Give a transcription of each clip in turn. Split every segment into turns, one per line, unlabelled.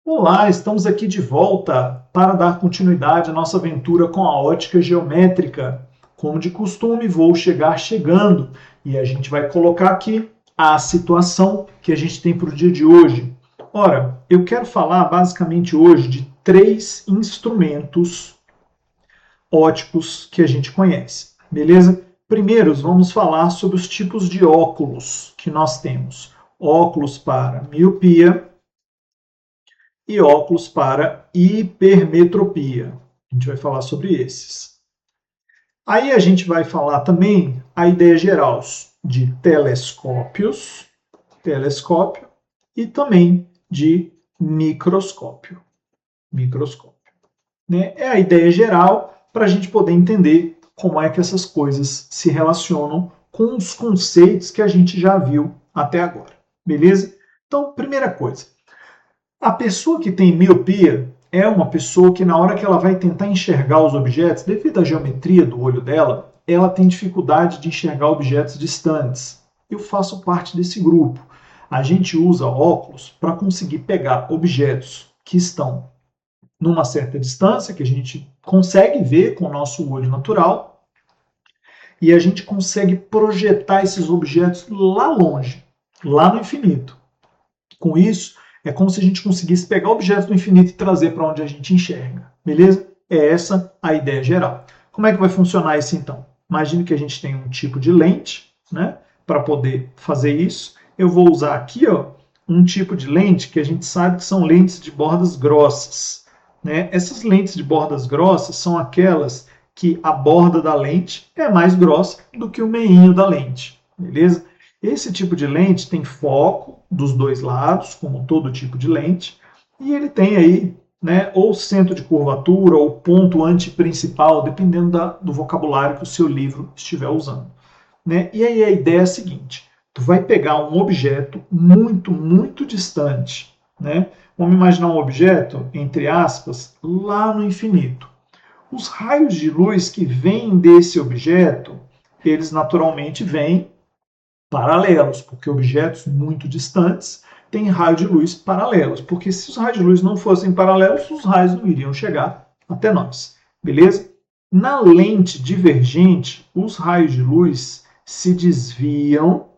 Olá, estamos aqui de volta para dar continuidade à nossa aventura com a ótica geométrica. Como de costume, vou chegar chegando e a gente vai colocar aqui a situação que a gente tem para o dia de hoje. Ora, eu quero falar basicamente hoje de três instrumentos óticos que a gente conhece, beleza? Primeiro, vamos falar sobre os tipos de óculos que nós temos. Óculos para miopia e óculos para hipermetropia. A gente vai falar sobre esses. Aí a gente vai falar também a ideia geral de telescópio e também de microscópio. Né? É a ideia geral para a gente poder entender como é que essas coisas se relacionam com os conceitos que a gente já viu até agora. Beleza? Então, primeira coisa, a pessoa que tem miopia é uma pessoa que, na hora que ela vai tentar enxergar os objetos, devido à geometria do olho dela, ela tem dificuldade de enxergar objetos distantes. Eu faço parte desse grupo. A gente usa óculos para conseguir pegar objetos que estão numa certa distância, que a gente consegue ver com o nosso olho natural, e a gente consegue projetar esses objetos lá longe, lá no infinito. Com isso, é como se a gente conseguisse pegar objetos do infinito e trazer para onde a gente enxerga, beleza? É essa a ideia geral. Como é que vai funcionar isso então? Imagine que a gente tem um tipo de lente, né, para poder fazer isso. Eu vou usar aqui, ó, um tipo de lente que a gente sabe que são lentes de bordas grossas, né? Essas lentes de bordas grossas são aquelas que a borda da lente é mais grossa do que o meinho da lente, beleza? Esse tipo de lente tem foco dos dois lados, como todo tipo de lente, e ele tem aí, né, ou centro de curvatura ou ponto antiprincipal, dependendo do vocabulário que o seu livro estiver usando. Né? E aí a ideia é a seguinte, tu vai pegar um objeto muito distante, né? Vamos imaginar um objeto, entre aspas, lá no infinito. Os raios de luz que vêm desse objeto, eles naturalmente vêm paralelos, porque objetos muito distantes têm raio de luz paralelos, porque se os raios de luz não fossem paralelos, os raios não iriam chegar até nós, beleza? Na lente divergente, os raios de luz se desviam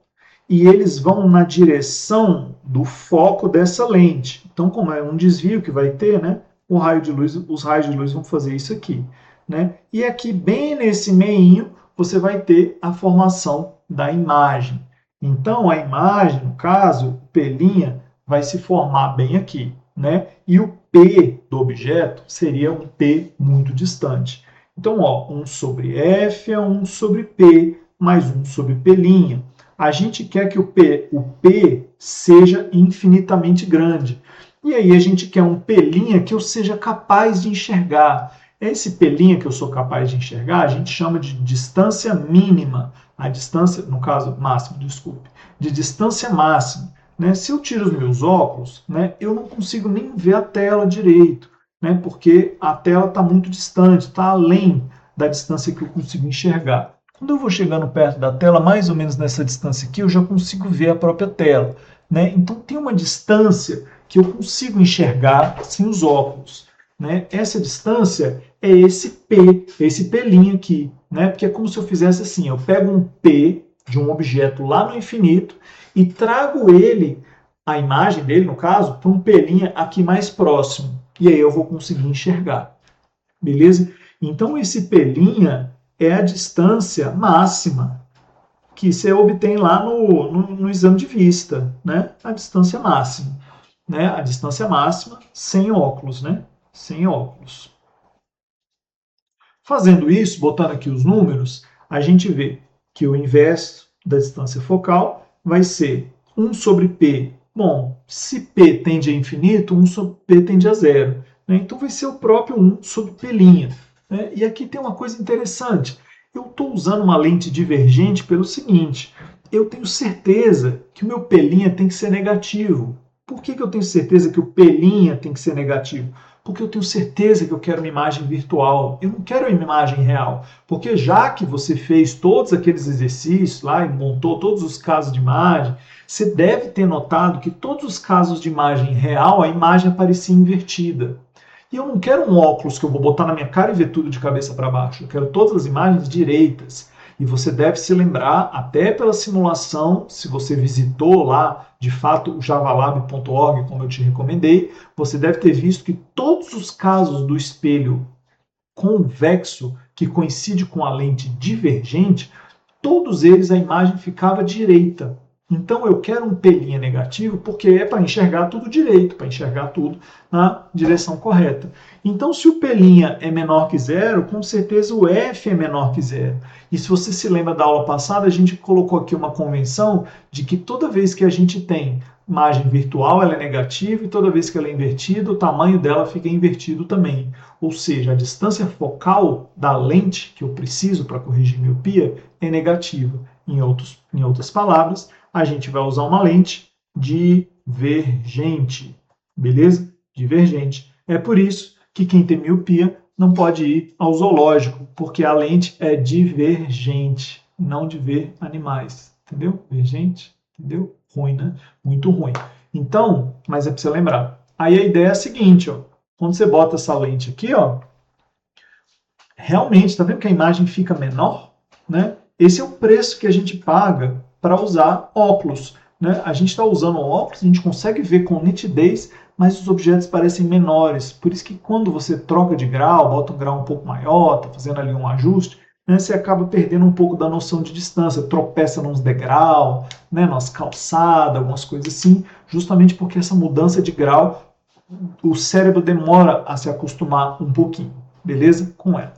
e eles vão na direção do foco dessa lente. Então, como é um desvio que vai ter, né, os raios de luz vão fazer isso aqui, né? E aqui, bem nesse meinho, você vai ter a formação da imagem. Então, a imagem, no caso, o pelinha, vai se formar bem aqui, né? E o P do objeto seria um P muito distante. Então, ó, 1 sobre F é 1 sobre P, mais 1 sobre pelinha. A gente quer que o P seja infinitamente grande. E aí a gente quer um pelinha que eu seja capaz de enxergar. Esse pelinha que eu sou capaz de enxergar, a gente chama de distância mínima. A distância, no caso, máxima, desculpe, de distância máxima. Né? Se eu tiro os meus óculos, né, eu não consigo nem ver a tela direito, né, porque a tela está muito distante, está além da distância que eu consigo enxergar. Quando eu vou chegando perto da tela, mais ou menos nessa distância aqui, eu já consigo ver a própria tela. Né? Então tem uma distância que eu consigo enxergar sem os óculos. Né? Essa distância é esse P, esse pelinho aqui. Né? Porque é como se eu fizesse assim, eu pego um P de um objeto lá no infinito e trago ele, a imagem dele no caso, para um pelinho aqui mais próximo. E aí eu vou conseguir enxergar. Beleza? Então esse pelinha é a distância máxima que você obtém lá no exame de vista, né? A distância máxima. Né? A distância máxima sem óculos, né? Sem óculos. Fazendo isso, botando aqui os números, a gente vê que o inverso da distância focal vai ser 1 sobre P. Bom, se P tende a infinito, 1 sobre P tende a zero. Né? Então vai ser o próprio 1 sobre P'. Né? E aqui tem uma coisa interessante. Eu estou usando uma lente divergente pelo seguinte, eu tenho certeza que o meu P' tem que ser negativo. Por que eu tenho certeza que o P' tem que ser negativo? Porque eu tenho certeza que eu quero uma imagem virtual, eu não quero uma imagem real. Porque já que você fez todos aqueles exercícios lá e montou todos os casos de imagem, Você deve ter notado que todos os casos de imagem real, a imagem aparecia invertida. E eu não quero um óculos que eu vou botar na minha cara e ver tudo de cabeça para baixo. Eu quero todas as imagens direitas. E você deve se lembrar, até pela simulação, se você visitou lá, de fato, o javalab.org, como eu te recomendei, você deve ter visto que todos os casos do espelho convexo, que coincide com a lente divergente, todos eles a imagem ficava direita. Então eu quero um P' negativo porque é para enxergar tudo direito, para enxergar tudo na direção correta. Então se o P' é menor que zero, com certeza o F é menor que zero. E se você se lembra da aula passada, a gente colocou aqui uma convenção de que toda vez que a gente tem imagem virtual, ela é negativa, e toda vez que ela é invertida, o tamanho dela fica invertido também. Ou seja, a distância focal da lente que eu preciso para corrigir miopia é negativa. Em outras palavras, a gente vai usar uma lente divergente, beleza? Divergente. É por isso que quem tem miopia não pode ir ao zoológico, porque a lente é divergente, não de ver animais, entendeu? Divergente, entendeu? Ruim, né? Muito ruim. Então, mas é para você lembrar. Aí a ideia é a seguinte, ó. Quando você bota essa lente aqui, ó, realmente, tá vendo que a imagem fica menor? Né? Esse é o preço que a gente paga para usar óculos. Né? A gente está usando óculos, a gente consegue ver com nitidez, mas os objetos parecem menores. Por isso que quando você troca de grau, bota um grau um pouco maior, está fazendo ali um ajuste, né, você acaba perdendo um pouco da noção de distância, tropeça nos degraus, né, nas calçadas, algumas coisas assim, justamente porque essa mudança de grau, o cérebro demora a se acostumar um pouquinho, beleza? Com ela.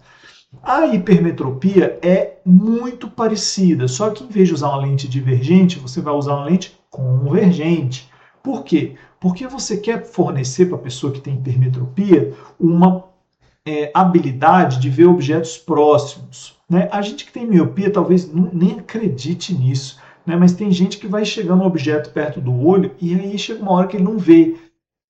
A hipermetropia é muito parecida, só que em vez de usar uma lente divergente, você vai usar uma lente convergente. Por quê? Porque você quer fornecer para a pessoa que tem hipermetropia uma habilidade de ver objetos próximos. Né? A gente que tem miopia talvez nem acredite nisso, né? Mas tem gente que vai chegando um objeto perto do olho e aí chega uma hora que ele não vê.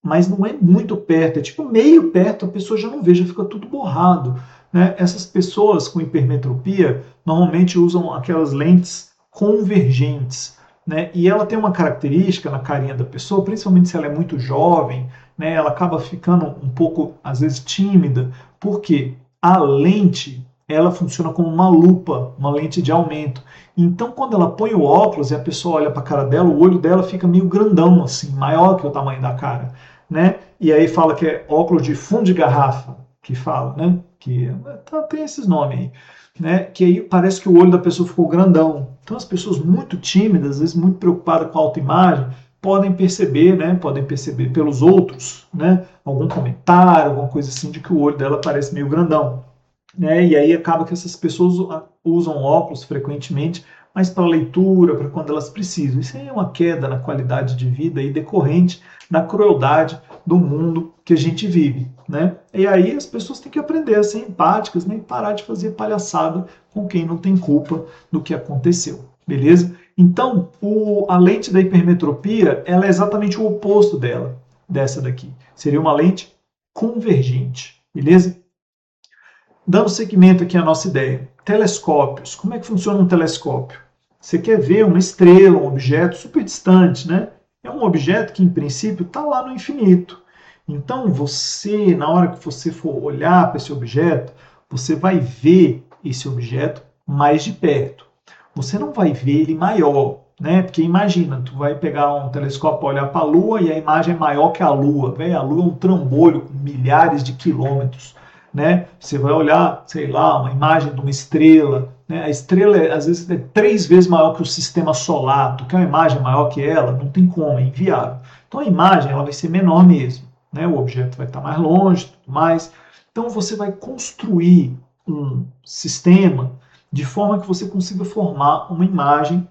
Mas não é muito perto, é tipo meio perto, a pessoa já não vê, já fica tudo borrado. Né? Essas pessoas com hipermetropia normalmente usam aquelas lentes convergentes. Né? E ela tem uma característica na carinha da pessoa, principalmente se ela é muito jovem, né? Ela acaba ficando um pouco, às vezes, tímida, porque a lente ela funciona como uma lupa, uma lente de aumento. Então, quando ela põe o óculos e a pessoa olha para a cara dela, o olho dela fica meio grandão, assim, maior que o tamanho da cara. Né? E aí fala que é óculos de fundo de garrafa, que fala, né? Que tem esses nomes aí. Né, que aí parece que o olho da pessoa ficou grandão. Então as pessoas muito tímidas, às vezes muito preocupadas com a autoimagem, podem perceber, né, podem perceber pelos outros, né, algum comentário, alguma coisa assim, de que o olho dela parece meio grandão. Né, e aí acaba que essas pessoas usam óculos frequentemente, mas para leitura, para quando elas precisam. Isso aí é uma queda na qualidade de vida aí decorrente da crueldade do mundo que a gente vive. Né? E aí as pessoas têm que aprender a ser empáticas, né? E parar de fazer palhaçada com quem não tem culpa do que aconteceu. Beleza? Então, a lente da hipermetropia ela é exatamente o oposto dessa daqui. Seria uma lente convergente. Beleza? Dando seguimento aqui à nossa ideia. Telescópios. Como é que funciona um telescópio? Você quer ver uma estrela, um objeto super distante, né? É um objeto que, em princípio, está lá no infinito. Então, você, na hora que você for olhar para esse objeto, você vai ver esse objeto mais de perto. Você não vai ver ele maior, né? Porque imagina, tu vai pegar um telescópio para olhar para a Lua e a imagem é maior que a Lua. Véio, a Lua é um trambolho com milhares de quilômetros. Né? Você vai olhar, sei lá, uma imagem de uma estrela. Né? A estrela, às vezes, é 3 vezes maior que o sistema solar. Tu quer uma imagem maior que ela? Não tem como, é inviável. Então a imagem ela vai ser menor mesmo. Né? O objeto vai estar mais longe, tudo mais. Então você vai construir um sistema de forma que você consiga formar uma imagem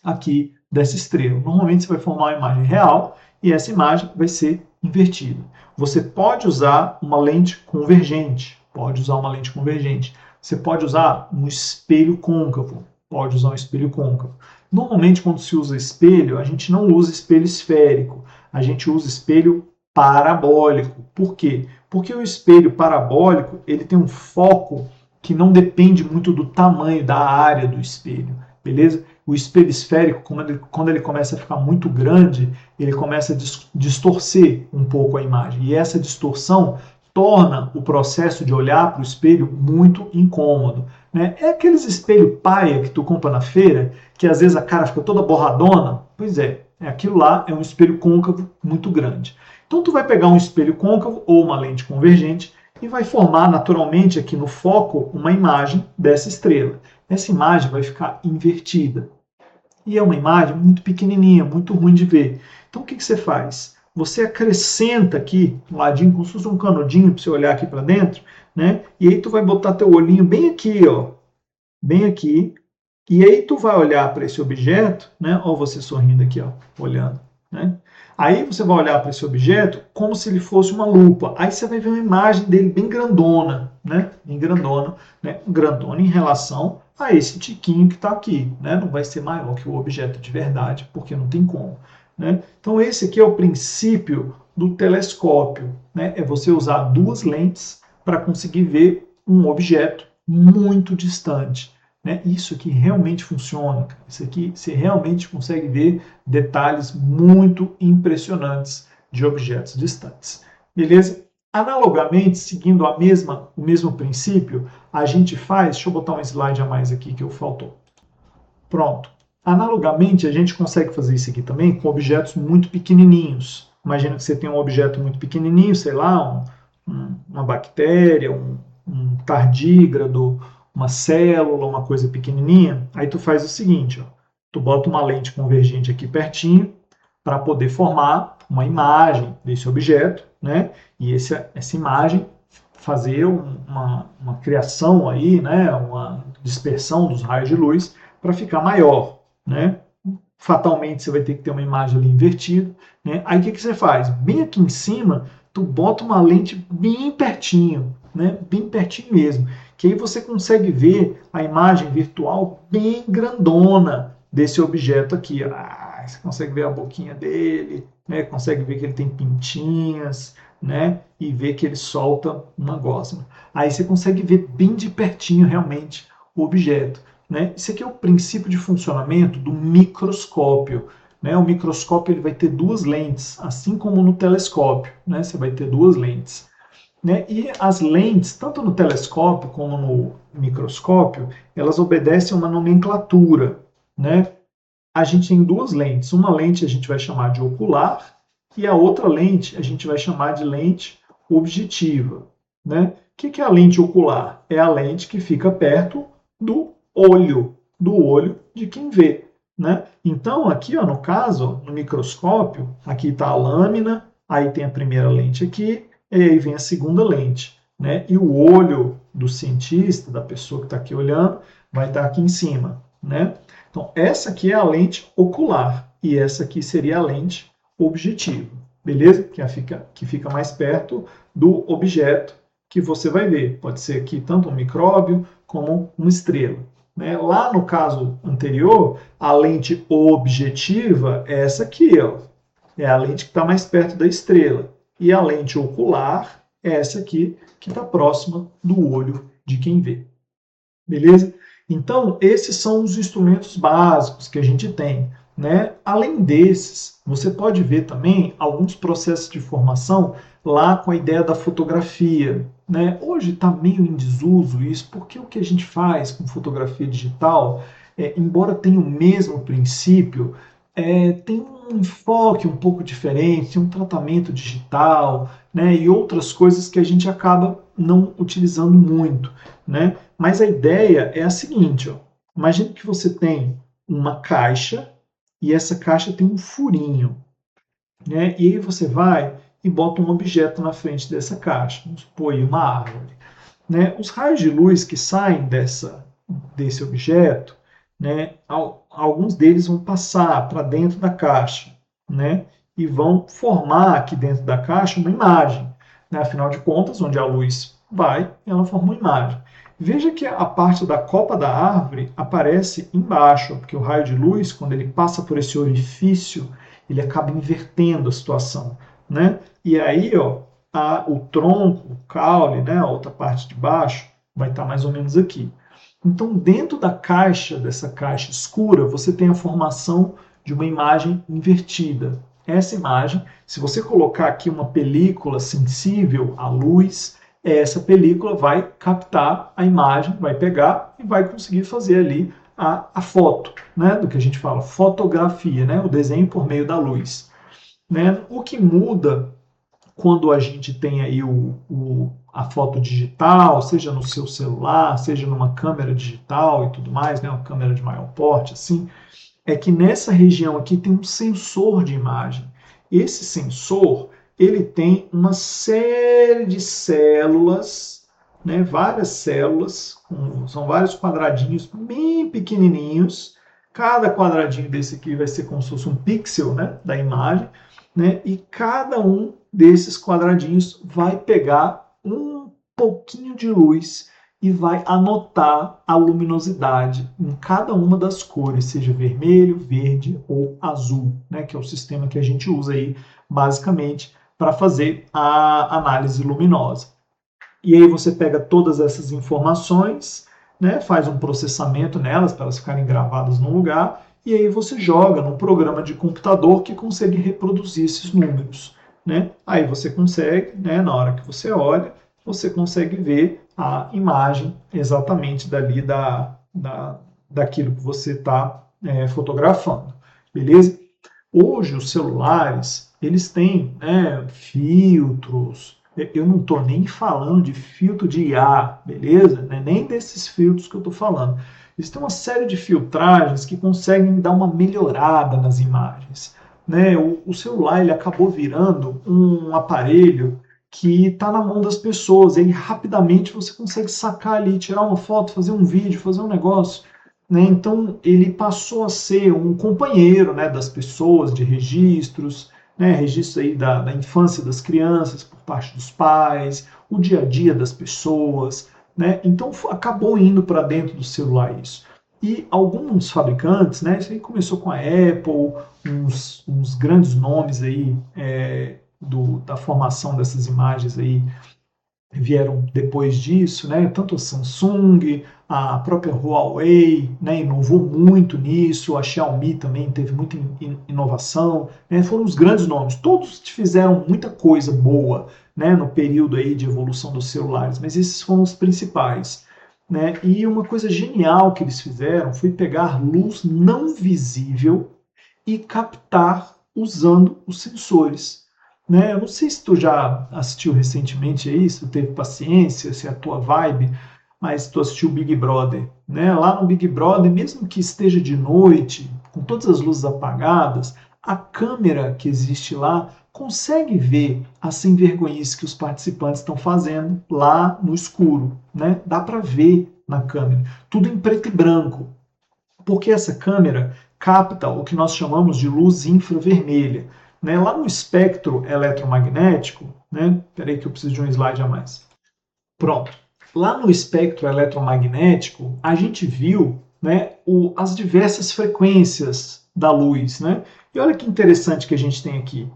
aqui dessa estrela. Normalmente você vai formar uma imagem real e essa imagem vai ser invertida. Você pode usar uma lente convergente. Pode usar uma lente convergente. Você pode usar um espelho côncavo. Pode usar um espelho côncavo. Normalmente, quando se usa espelho, a gente não usa espelho esférico. A gente usa espelho parabólico. Por quê? Porque o espelho parabólico ele tem um foco que não depende muito do tamanho da área do espelho. Beleza? o espelho esférico, quando ele começa a ficar muito grande, ele começa a distorcer um pouco a imagem. E essa distorção torna o processo de olhar para o espelho muito incômodo. Né? É aqueles espelho paia que tu compra na feira, que às vezes a cara fica toda borradona. Pois é, aquilo lá é um espelho côncavo muito grande. Então tu vai pegar um espelho côncavo ou uma lente convergente e vai formar naturalmente aqui no foco uma imagem dessa estrela. Essa imagem vai ficar invertida. E é uma imagem muito pequenininha, muito ruim de ver. Então o que você faz? Você acrescenta aqui um ladinho, como se fosse um canudinho para você olhar aqui para dentro, né? E aí tu vai botar teu olhinho bem aqui, ó, bem aqui. E aí tu vai olhar para esse objeto, né? Ó, você sorrindo aqui, ó, olhando, né? Aí você vai olhar para esse objeto como se ele fosse uma lupa. Aí você vai ver uma imagem dele bem grandona, né? Bem grandona, né? Grandona em relação a esse tiquinho que está aqui, né? Não vai ser maior que o objeto de verdade, porque não tem como, né? Então esse aqui é o princípio do telescópio, né? É você usar duas lentes para conseguir ver um objeto muito distante. Né? Isso aqui realmente funciona. Isso aqui você realmente consegue ver detalhes muito impressionantes de objetos distantes. Beleza? Analogamente, seguindo o mesmo princípio, a gente faz. Deixa eu botar um slide a mais aqui que eu faltou. Pronto. Analogamente, a gente consegue fazer isso aqui também com objetos muito pequenininhos. Imagina que você tem um objeto muito pequenininho, sei lá, uma bactéria, um tardígrado, uma célula, uma coisa pequenininha. Aí tu faz o seguinte, ó, tu bota uma lente convergente aqui pertinho para poder formar uma imagem desse objeto, né? E essa imagem fazer uma criação aí, né? Uma dispersão dos raios de luz para ficar maior, né? Fatalmente você vai ter que ter uma imagem ali invertida, né? Aí o que você faz? Bem aqui em cima, tu bota uma lente bem pertinho, né? Bem pertinho mesmo, que aí você consegue ver a imagem virtual bem grandona desse objeto aqui. Ah, você consegue ver a boquinha dele, né? Consegue ver que ele tem pintinhas, né? E ver que ele solta uma gosma. Aí você consegue ver bem de pertinho realmente o objeto. Né? Esse aqui é o princípio de funcionamento do microscópio. Né? O microscópio ele vai ter duas lentes, assim como no telescópio. Né? Você vai ter duas lentes. Né? E as lentes, tanto no telescópio como no microscópio, elas obedecem a uma nomenclatura. Né? A gente tem duas lentes. Uma lente a gente vai chamar de ocular e a outra lente a gente vai chamar de lente objetiva. Né? O que é a lente ocular? É a lente que fica perto do olho de quem vê. Né? Então, aqui, ó, no caso, no microscópio, aqui está a lâmina, aí tem a primeira lente aqui, e aí vem a segunda lente. Né? E o olho do cientista, da pessoa que está aqui olhando, vai estar aqui em cima. Né? Então, essa aqui é a lente ocular, e essa aqui seria a lente objetiva. Beleza? Que fica mais perto do objeto que você vai ver. Pode ser aqui tanto um micróbio como uma estrela. Né? Lá no caso anterior, a lente objetiva é essa aqui, ó. É a lente que está mais perto da estrela. E a lente ocular é essa aqui, que está próxima do olho de quem vê. Beleza? Então, esses são os instrumentos básicos que a gente tem. Né? Além desses, você pode ver também alguns processos de formação lá com a ideia da fotografia. Né? Hoje está meio em desuso isso, porque o que a gente faz com fotografia digital, embora tenha o mesmo princípio, tem um enfoque um pouco diferente, tem um tratamento digital, né? E outras coisas que a gente acaba não utilizando muito. Né? Mas a ideia é a seguinte, ó. Imagine que você tem uma caixa e essa caixa tem um furinho. Né? E aí você vai e bota um objeto na frente dessa caixa, vamos supor aí uma árvore. Né? Os raios de luz que saem desse objeto, né, alguns deles vão passar para dentro da caixa, né, e vão formar aqui dentro da caixa uma imagem. Né? Afinal de contas, onde a luz vai, ela forma uma imagem. Veja que a parte da copa da árvore aparece embaixo, porque o raio de luz, quando ele passa por esse orifício, ele acaba invertendo a situação. Né? E aí, ó, o tronco, o caule, né, a outra parte de baixo, vai estar mais ou menos aqui. Então, dentro da caixa, dessa caixa escura, você tem a formação de uma imagem invertida. Essa imagem, se você colocar aqui uma película sensível à luz, essa película vai captar a imagem, vai pegar e vai conseguir fazer ali a foto, né, do que a gente fala, fotografia, né, o desenho por meio da luz. Né? O que muda quando a gente tem aí a foto digital, seja no seu celular, seja numa câmera digital e tudo mais, né, uma câmera de maior porte, assim, é que nessa região aqui tem um sensor de imagem. Esse sensor, ele tem uma série de células, né, várias células, são vários quadradinhos bem pequenininhos. Cada quadradinho desse aqui vai ser como se fosse um pixel, né, da imagem, né, e cada um desses quadradinhos vai pegar um pouquinho de luz e vai anotar a luminosidade em cada uma das cores, seja vermelho, verde ou azul, né, que é o sistema que a gente usa aí basicamente para fazer a análise luminosa. E aí você pega todas essas informações, né, faz um processamento nelas para elas ficarem gravadas num lugar, e aí você joga num programa de computador que consegue reproduzir esses números. Né? Aí você consegue, né, na hora que você olha, você consegue ver a imagem exatamente dali daquilo que você está fotografando. Beleza? Hoje os celulares, eles têm, né, filtros. Eu não estou nem falando de filtro de IA, beleza? Não é nem desses filtros que eu estou falando. Eles têm uma série de filtragens que conseguem dar uma melhorada nas imagens. Né? O celular ele acabou virando um aparelho que está na mão das pessoas. E rapidamente você consegue sacar ali, tirar uma foto, fazer um vídeo, fazer um negócio. Né? Então ele passou a ser um companheiro, né, das pessoas, de registros, né, registro aí da infância das crianças por parte dos pais, o dia a dia das pessoas. Né? Então acabou indo para dentro do celular isso. E alguns fabricantes, né, isso aí começou com a Apple, uns grandes nomes aí da formação dessas imagens aí vieram depois disso, né? Tanto a Samsung, a própria Huawei, né, inovou muito nisso, a Xiaomi também teve muita inovação, né? Foram os grandes nomes, todos fizeram muita coisa boa, né, no período aí de evolução dos celulares, mas esses foram os principais. Né? E uma coisa genial que eles fizeram foi pegar luz não visível e captar usando os sensores. Né? Eu não sei se tu já assistiu recentemente aí, se tu teve paciência, se é a tua vibe, mas tu assistiu Big Brother. Né? Lá no Big Brother, mesmo que esteja de noite, com todas as luzes apagadas, a câmera que existe lá consegue ver a sem-vergonhice que os participantes estão fazendo lá no escuro. Né? Dá para ver na câmera. Tudo em preto e branco. Porque essa câmera capta o que nós chamamos de luz infravermelha. Né? Lá no espectro eletromagnético, né? Peraí que eu preciso de um slide a mais. Pronto. Lá no espectro eletromagnético, a gente viu, né, as diversas frequências da luz. Né? E olha que interessante que a gente tem aqui.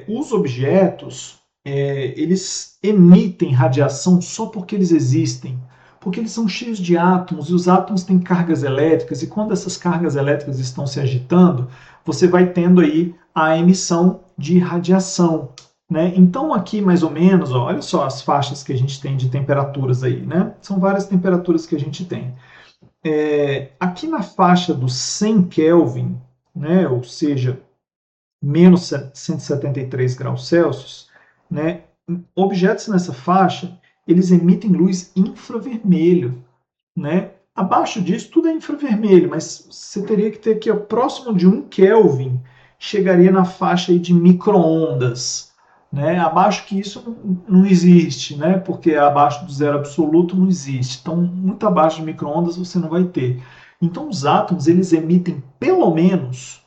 Os objetos, eles emitem radiação só porque eles existem. Porque eles são cheios de átomos, e os átomos têm cargas elétricas, e quando essas cargas elétricas estão se agitando, você vai tendo aí a emissão de radiação. Né? Então aqui mais ou menos, ó, olha só as faixas que a gente tem de temperaturas aí, né? São várias temperaturas que a gente tem. Aqui na faixa dos 100 Kelvin, né? Ou seja, menos 173 graus Celsius, né? Objetos nessa faixa, eles emitem luz infravermelho. Né? Abaixo disso, tudo é infravermelho, mas você teria que ter aqui, ó, próximo de 1 Kelvin, chegaria na faixa aí de micro-ondas. Né? Abaixo que isso não existe, né? Porque abaixo do zero absoluto não existe. Então, muito abaixo de micro-ondas você não vai ter. Então, os átomos eles emitem pelo menos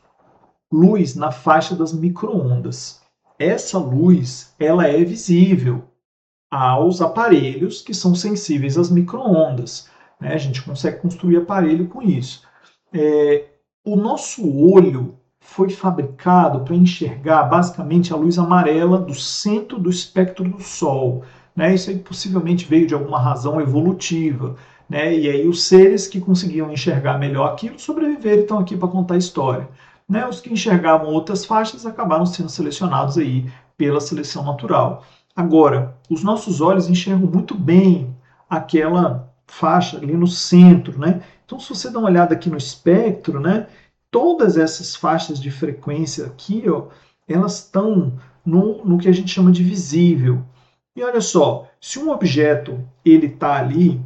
luz na faixa das micro-ondas. Essa luz ela é visível aos aparelhos que são sensíveis às micro-ondas. Né? A gente consegue construir aparelho com isso. O nosso olho foi fabricado para enxergar basicamente a luz amarela do centro do espectro do Sol. Né? Isso aí possivelmente veio de alguma razão evolutiva. né? E aí os seres que conseguiam enxergar melhor aquilo sobreviveram e estão aqui para contar a história. Né? Os que enxergavam outras faixas acabaram sendo selecionados aí pela seleção natural. Agora, os nossos olhos enxergam muito bem aquela faixa ali no centro, né? Então, se você dá uma olhada aqui no espectro, né? Todas essas faixas de frequência aqui, ó, elas estão no que a gente chama de visível. E olha só, se um objeto ele está ali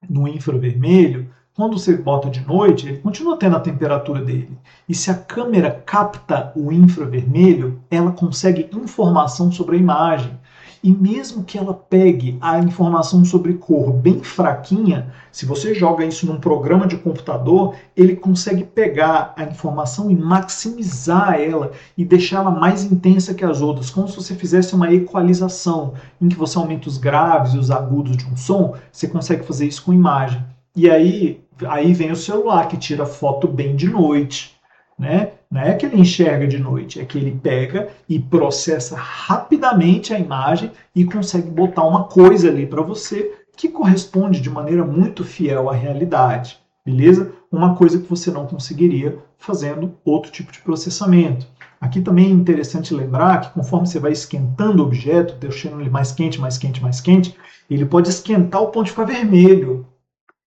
no infravermelho, quando você bota de noite, ele continua tendo a temperatura dele. E se a câmera capta o infravermelho, ela consegue informação sobre a imagem. E mesmo que ela pegue a informação sobre cor bem fraquinha, se você joga isso num programa de computador, ele consegue pegar a informação e maximizar ela e deixá-la mais intensa que as outras, como se você fizesse uma equalização, em que você aumenta os graves e os agudos de um som, você consegue fazer isso com imagem. E aí vem o celular, que tira foto bem de noite. Né? Não é que ele enxerga de noite, é que ele pega e processa rapidamente a imagem e consegue botar uma coisa ali para você que corresponde de maneira muito fiel à realidade, beleza? Uma coisa que você não conseguiria fazendo outro tipo de processamento. Aqui também é interessante lembrar que conforme você vai esquentando o objeto, deixando ele mais quente, mais quente, mais quente, ele pode esquentar ao ponto de ficar vermelho.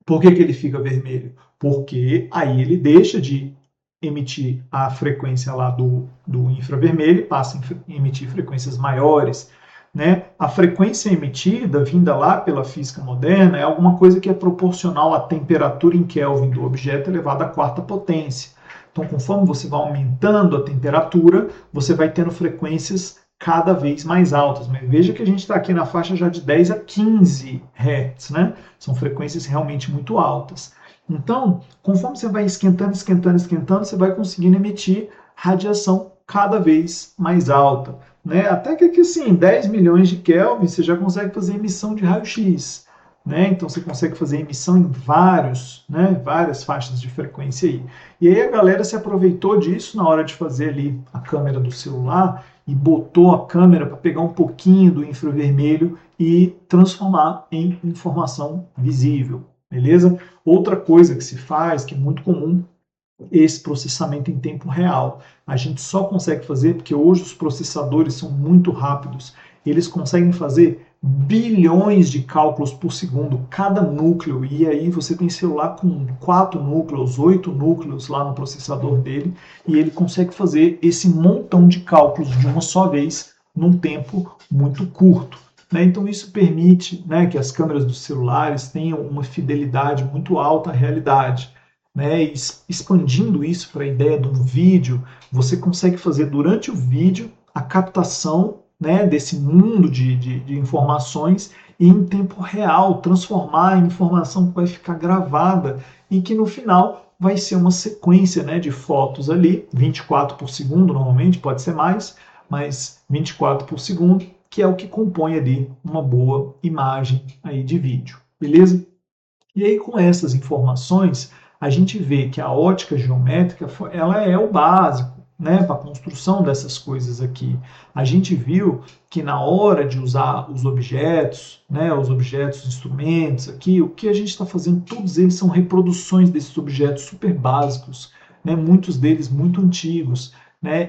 Por que ele fica vermelho? Porque aí ele deixa de emitir a frequência lá do infravermelho e passa a emitir frequências maiores. Né? A frequência emitida, vinda lá pela física moderna, é alguma coisa que é proporcional à temperatura em Kelvin do objeto elevado à quarta potência. Então, conforme você vai aumentando a temperatura, você vai tendo frequências cada vez mais altas. Mas veja que a gente está aqui na faixa já de 10 a 15 Hz, né? São frequências realmente muito altas. Então, conforme você vai esquentando, esquentando, esquentando, você vai conseguindo emitir radiação cada vez mais alta. Né? Até que aqui, assim, 10 milhões de Kelvin, você já consegue fazer emissão de raio-x. Né? Então, você consegue fazer emissão em várias faixas de frequência aí. E aí a galera se aproveitou disso na hora de fazer ali a câmera do celular e botou a câmera para pegar um pouquinho do infravermelho e transformar em informação visível. Beleza? Outra coisa que se faz, que é muito comum, esse processamento em tempo real. A gente só consegue fazer porque hoje os processadores são muito rápidos. Eles conseguem fazer bilhões de cálculos por segundo cada núcleo. E aí você tem celular com 4 núcleos, 8 núcleos lá no processador dele, e ele consegue fazer esse montão de cálculos de uma só vez num tempo muito curto. Então isso permite, que as câmeras dos celulares tenham uma fidelidade muito alta à realidade. E expandindo isso para a ideia de um vídeo, você consegue fazer durante o vídeo a captação desse mundo de informações e em tempo real, transformar em informação que vai ficar gravada e que no final vai ser uma sequência de fotos ali, 24 por segundo normalmente, pode ser mais, mas 24 por segundo, que é o que compõe ali uma boa imagem aí de vídeo, beleza? E aí com essas informações, a gente vê que a ótica geométrica ela é o básico para a construção dessas coisas aqui. A gente viu que na hora de usar os objetos, os instrumentos aqui, o que a gente está fazendo, todos eles são reproduções desses objetos super básicos, muitos deles muito antigos,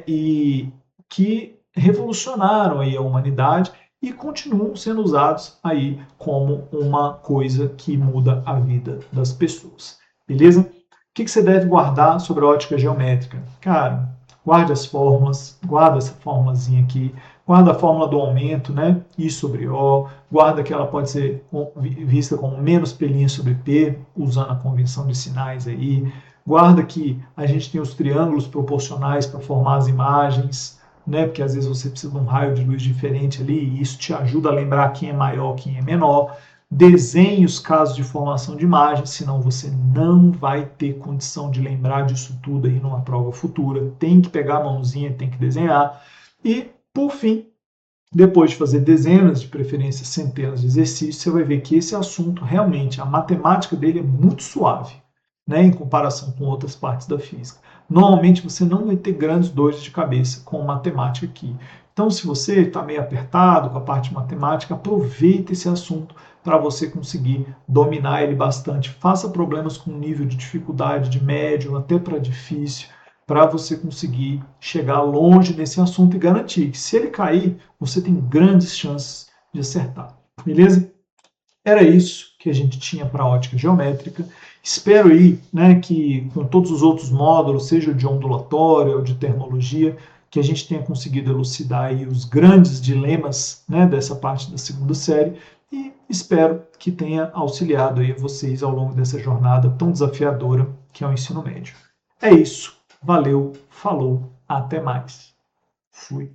e que revolucionaram aí a humanidade e continuam sendo usados aí como uma coisa que muda a vida das pessoas. Beleza? O que você deve guardar sobre a ótica geométrica? Cara, guarde as fórmulas, guarda essa formulazinha aqui, guarda a fórmula do aumento, I sobre O, guarda que ela pode ser vista como menos P' sobre P, usando a convenção de sinais aí, guarda que a gente tem os triângulos proporcionais para formar as imagens, porque às vezes você precisa de um raio de luz diferente ali, e isso te ajuda a lembrar quem é maior, quem é menor. Desenhe os casos de formação de imagens, senão você não vai ter condição de lembrar disso tudo aí numa prova futura. Tem que pegar a mãozinha, tem que desenhar. E, por fim, depois de fazer dezenas, de preferência centenas de exercícios, você vai ver que esse assunto realmente, a matemática dele é muito suave, em comparação com outras partes da física. Normalmente você não vai ter grandes dores de cabeça com matemática aqui. Então, se você está meio apertado com a parte de matemática, aproveita esse assunto para você conseguir dominar ele bastante. Faça problemas com nível de dificuldade de médio até para difícil, para você conseguir chegar longe nesse assunto e garantir que, se ele cair, você tem grandes chances de acertar. Beleza? Era isso que a gente tinha para a ótica geométrica. Espero aí, né, que com todos os outros módulos, seja de ondulatória ou de termologia, que a gente tenha conseguido elucidar aí os grandes dilemas, né, dessa parte da segunda série, e espero que tenha auxiliado aí vocês ao longo dessa jornada tão desafiadora que é o ensino médio. É isso. Valeu, falou, até mais. Fui.